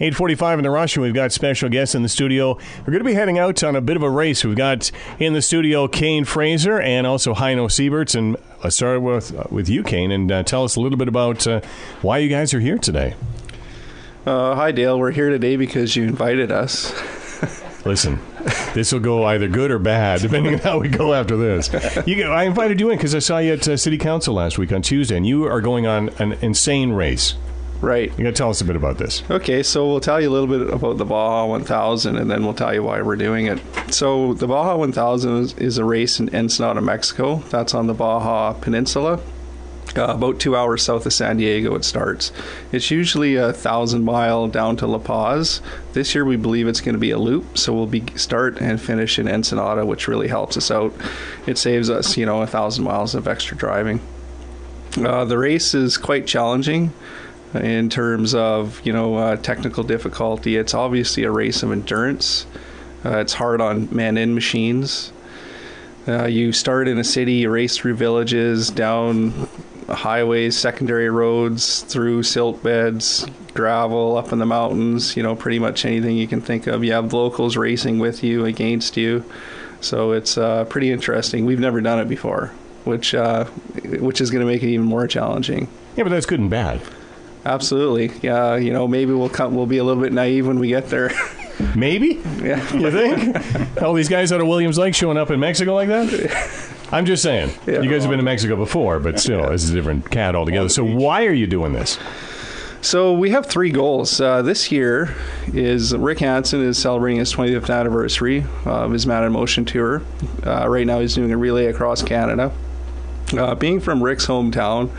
8:45 in the rush, and we've got special guests in the studio. We're going to be heading out on a bit of a race. We've got in the studio Kane Fraser and also Heino Seibert. And let's start with you, Kane, and tell us a little bit about why you guys are here today. Hi, Dale. We're here today because you invited us. Listen, this will go either good or bad, depending on how we go after this. I invited you in because I saw you at City Council last week on Tuesday, and you are going on an insane race. Right. You got to tell us a bit about this. Okay, so we'll tell you a little bit about the Baja 1000, and then we'll tell you why we're doing it. So the Baja 1000 is a race in Ensenada, Mexico. That's on the Baja Peninsula. About 2 hours south of San Diego it starts. It's usually 1,000-mile down to La Paz. This year we believe it's going to be a loop, so we'll start and finish in Ensenada, which really helps us out. It saves us, 1,000 miles of extra driving. The race is quite challenging in terms of, technical difficulty. It's obviously a race of endurance. It's hard on men and machines. You start in a city, you race through villages, down highways, secondary roads, through silt beds, gravel, up in the mountains, pretty much anything you can think of. You have locals racing with you, against you. So it's pretty interesting. We've never done it before, which is going to make it even more challenging. Yeah, but that's good and bad. Absolutely. Yeah, maybe we'll be a little bit naive when we get there. Maybe? Yeah. You think? All these guys out of Williams Lake showing up in Mexico like that? I'm just saying. Yeah, you guys have been to Mexico before, but still, this is a different cat altogether. So why are you doing this? So we have three goals. This year is Rick Hansen is celebrating his 25th anniversary of his Man in Motion tour. Right now he's doing a relay across Canada. Being from Rick's hometown,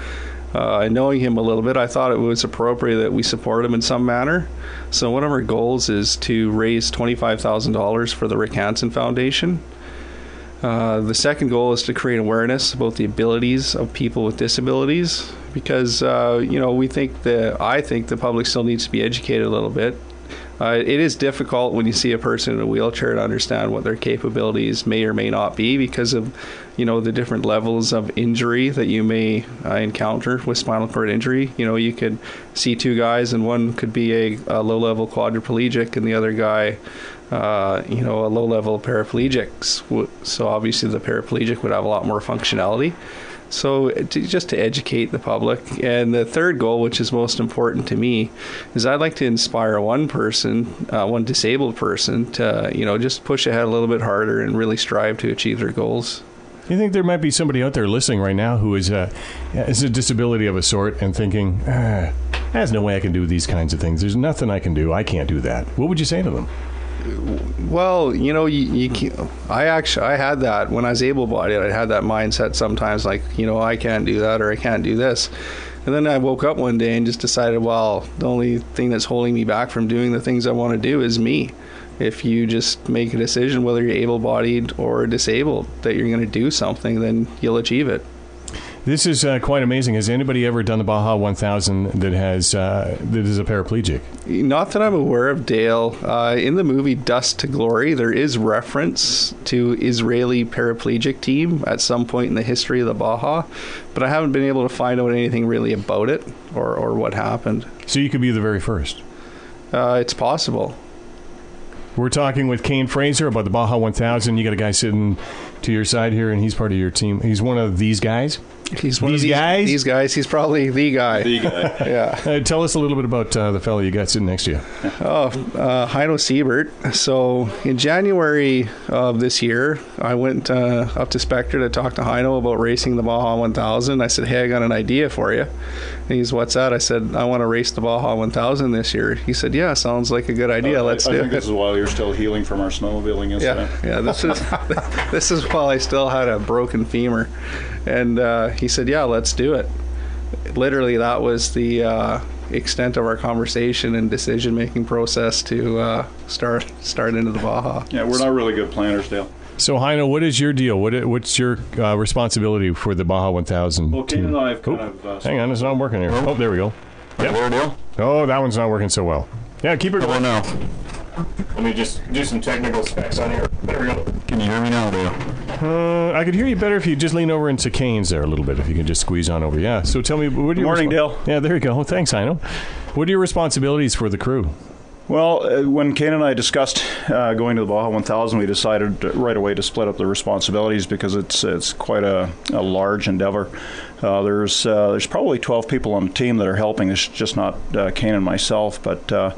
and knowing him a little bit, I thought it was appropriate that we support him in some manner. So one of our goals is to raise $25,000 for the Rick Hansen Foundation. The second goal is to create awareness about the abilities of people with disabilities, because I think the public still needs to be educated a little bit. It is difficult when you see a person in a wheelchair to understand what their capabilities may or may not be because of, the different levels of injury that you may encounter with spinal cord injury. You could see two guys and one could be a low-level quadriplegic and the other guy, a low-level paraplegic. So obviously the paraplegic would have a lot more functionality. So just to educate the public. And the third goal, which is most important to me, is I'd like to inspire one disabled person to, just push ahead a little bit harder and really strive to achieve their goals. Do you think there might be somebody out there listening right now who is a disability of a sort and thinking, there's no way I can do these kinds of things. There's nothing I can do. I can't do that. What would you say to them? Well, you can't, I had that when I was able-bodied. I had that mindset sometimes, like, I can't do that or I can't do this. And then I woke up one day and just decided, well, the only thing that's holding me back from doing the things I want to do is me. If you just make a decision, whether you're able-bodied or disabled, that you're going to do something, then you'll achieve it. This is quite amazing. Has anybody ever done the Baja 1000 that is a paraplegic? Not that I'm aware of, Dale. In the movie Dust to Glory, there is reference to Israeli paraplegic team at some point in the history of the Baja, but I haven't been able to find out anything really about it or what happened. So you could be the very first? It's possible. We're talking with Kane Fraser about the Baja 1000. You got a guy sitting to your side here, and he's part of your team. He's one of these guys? He's one of these guys? These guys. He's probably the guy. The guy. Yeah. Tell us a little bit about the fellow you got sitting next to you. Heino Seibert. So in January of this year, I went up to Spectre to talk to Heino about racing the Baja 1000. I said, hey, I got an idea for you. And he's, what's that? I said, I want to race the Baja 1000 this year. He said, yeah, sounds like a good idea. Let's do it. I think this is while you're still healing from our snowmobiling incident. Yeah, this is while I still had a broken femur. And he said, yeah, let's do it. Literally, that was the extent of our conversation and decision-making process to start into the Baja. Yeah, we're not really good planners, Dale. So, Heino, what is your deal? What's your responsibility for the Baja 1000? Well, Kane and I have kind of... hang on, it's not working here. Oh, there we go. Yep. There, Dale? Oh, that one's not working so well. Yeah, keep it going. now. Let me just do some technical specs on here. There we go. Can you hear me now, Dale? I could hear you better if you just lean over into Kane's there a little bit, if you can just squeeze on over. Yeah, so tell me, what are your... Morning, Dale. Yeah, there you go. Thanks, Heino. What are your responsibilities for the crew? Well, when Kane and I discussed going to the Baja 1000, we decided right away to split up the responsibilities because it's quite a large endeavor. There's probably 12 people on the team that are helping. It's just not Kane and myself, but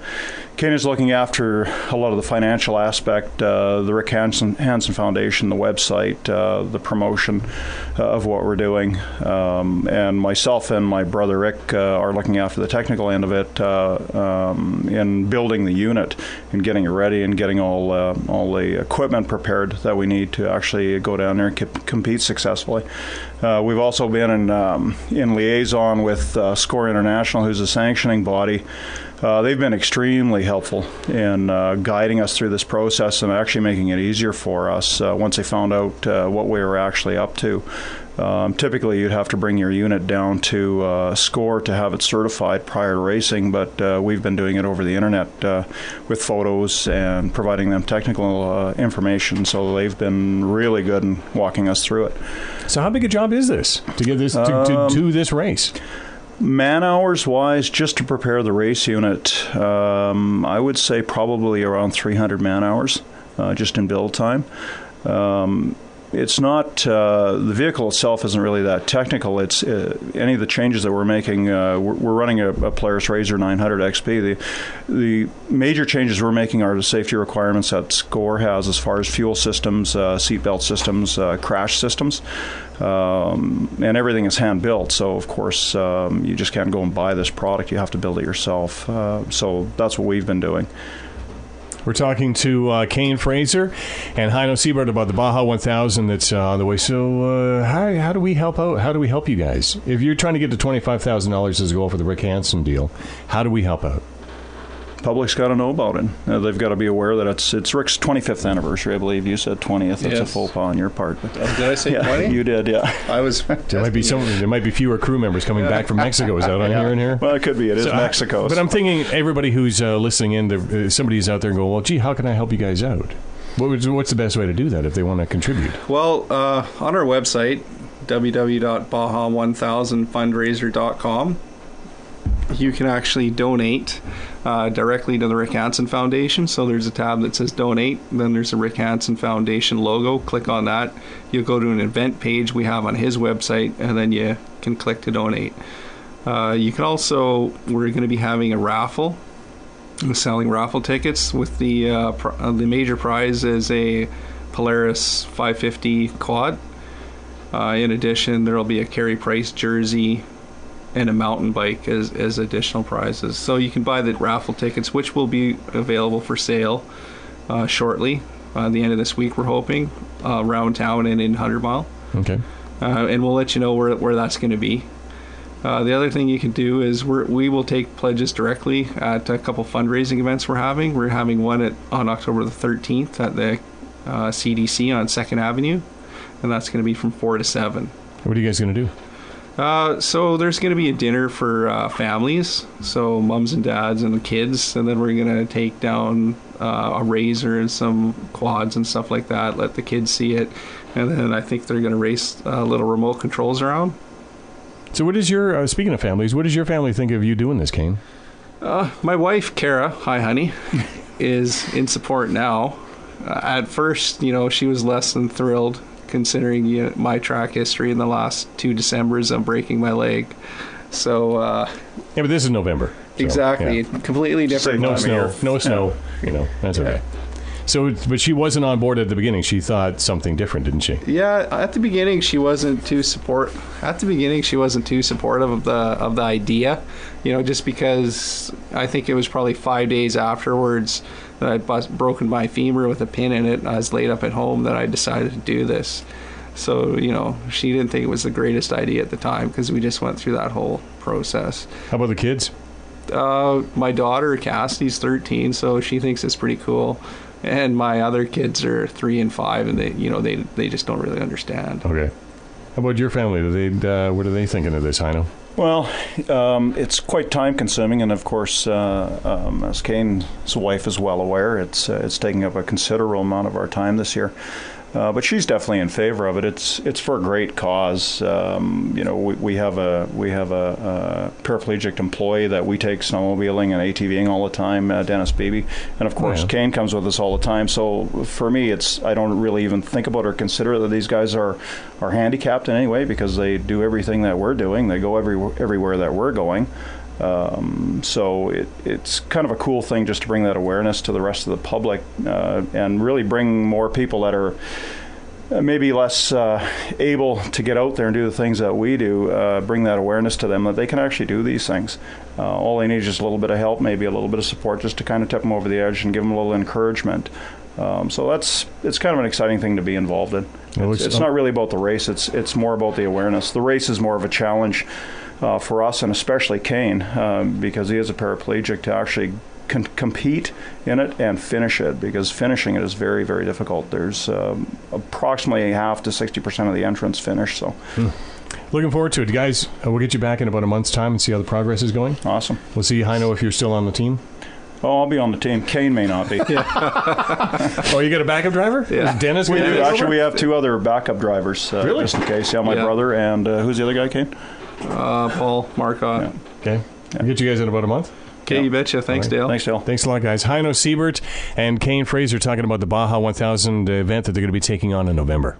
Kane is looking after a lot of the financial aspect, the Rick Hansen Foundation, the website, the promotion of what we're doing, and myself and my brother Rick are looking after the technical end of it in building the unit and getting it ready and getting all the equipment prepared that we need to actually go down there and compete successfully. We've also been in liaison with SCORE International, who's a sanctioning body. They've been extremely helpful in guiding us through this process and actually making it easier for us once they found out what we were actually up to. Typically, you'd have to bring your unit down to SCORE to have it certified prior to racing, but we've been doing it over the internet with photos and providing them technical information, so they've been really good in walking us through it. So how big a job is this to get this to do this race? Man hours wise, just to prepare the race unit, I would say probably around 300 man hours just in build time. It's not, the vehicle itself isn't really that technical. It's any of the changes that we're making, we're running a Polaris Razor 900 XP. The major changes we're making are the safety requirements that SCORE has as far as fuel systems, seatbelt systems, crash systems. And everything is hand built, so of course you just can't go and buy this product. You have to build it yourself. So that's what we've been doing. We're talking to Kane Fraser and Heino Seibert about the Baja 1000 that's on the way. So how do we help out? How do we help you guys? If you're trying to get to $25,000 as a goal for the Rick Hansen deal, how do we help out? Public's got to know about it. They've got to be aware that it's Rick's 25th anniversary. I believe you said 20th. That's a faux pas on your part. But, did I say 20? Yeah, you did. Yeah. I was. There might be fewer crew members coming back from Mexico. Is that on here and here? Well, it could be. It is Mexico. But I'm thinking everybody who's listening in, somebody's out there going, well, gee, how can I help you guys out? What's the best way to do that if they want to contribute? Well, on our website, www.baja1000fundraiser.com, you can actually donate directly to the Rick Hansen Foundation. So there's a tab that says donate, then there's a Rick Hansen Foundation logo. Click on that. You'll go to an event page we have on his website, and then you can click to donate. You can also, we're going to be having a raffle. We're selling raffle tickets with the major prize is a Polaris 550 quad. In addition, there will be a Carey Price jersey and a mountain bike as additional prizes. So you can buy the raffle tickets, which will be available for sale shortly. The end of this week, we're hoping, around town and in 100 Mile. Okay. And we'll let you know where that's going to be. The other thing you can do is we will take pledges directly at a couple fundraising events we're having. We're having one on October the 13th at the CDC on 2nd Avenue, and that's going to be from 4 to 7. What are you guys going to do? So there's going to be a dinner for families, so mums and dads and the kids, and then we're going to take down a Razor and some quads and stuff like that, let the kids see it, and then I think they're going to race little remote controls around. So what is your, speaking of families, what does your family think of you doing this, Kane? My wife, Kara, hi honey, is in support now. At first, she was less than thrilled, considering my track history in the last 2 Decembers of breaking my leg. So yeah, but this is November. So, exactly. Yeah. Completely different. No snow. That's okay. So, but she wasn't on board at the beginning. She thought something different, didn't she? Yeah, at the beginning she wasn't too supportive of the idea, just because I think it was probably 5 days afterwards that I'd broken my femur with a pin in it, and I was laid up at home, that I decided to do this. So, she didn't think it was the greatest idea at the time, because we just went through that whole process. How about the kids? My daughter, Cassidy's 13, so she thinks it's pretty cool. And my other kids are 3 and 5, and they just don't really understand. Okay. How about your family? What are they thinking of this, Heino? Well, it's quite time-consuming, and of course, as Kane's wife is well aware, it's taking up a considerable amount of our time this year. But she's definitely in favor of it. It's for a great cause. We have a paraplegic employee that we take snowmobiling and ATVing all the time, Dennis Beebe, and of course Kane comes with us all the time. So for me, I don't really even think about or consider that these guys are handicapped in any way, because they do everything that we're doing. They go everywhere that we're going. So it's kind of a cool thing just to bring that awareness to the rest of the public, and really bring more people that are maybe less able to get out there and do the things that we do, bring that awareness to them that they can actually do these things. All they need is just a little bit of help, maybe a little bit of support, just to kind of tip them over the edge and give them a little encouragement. So it's kind of an exciting thing to be involved in. It's not really about the race. It's more about the awareness. The race is more of a challenge for us, and especially Kane, because he is a paraplegic, to actually compete in it and finish it, because finishing it is very, very difficult. There's approximately half to 60% of the entrants finish. So. Looking forward to it, guys. We'll get you back in about a month's time and see how the progress is going. Awesome. We'll see, Heino, if you're still on the team. Oh, I'll be on the team. Kane may not be. Oh, you got a backup driver? Yeah. Is Dennis? We do. Actually, we have 2 other backup drivers, really? just in case. Yeah, my brother and who's the other guy, Kane? Paul Marcotte. Yeah. Okay. We'll get you guys in about a month. Okay, you betcha. Thanks, Dale. Thanks, Dale. Thanks a lot, guys. Heino Seibert and Kane Fraser talking about the Baja 1000 event that they're going to be taking on in November.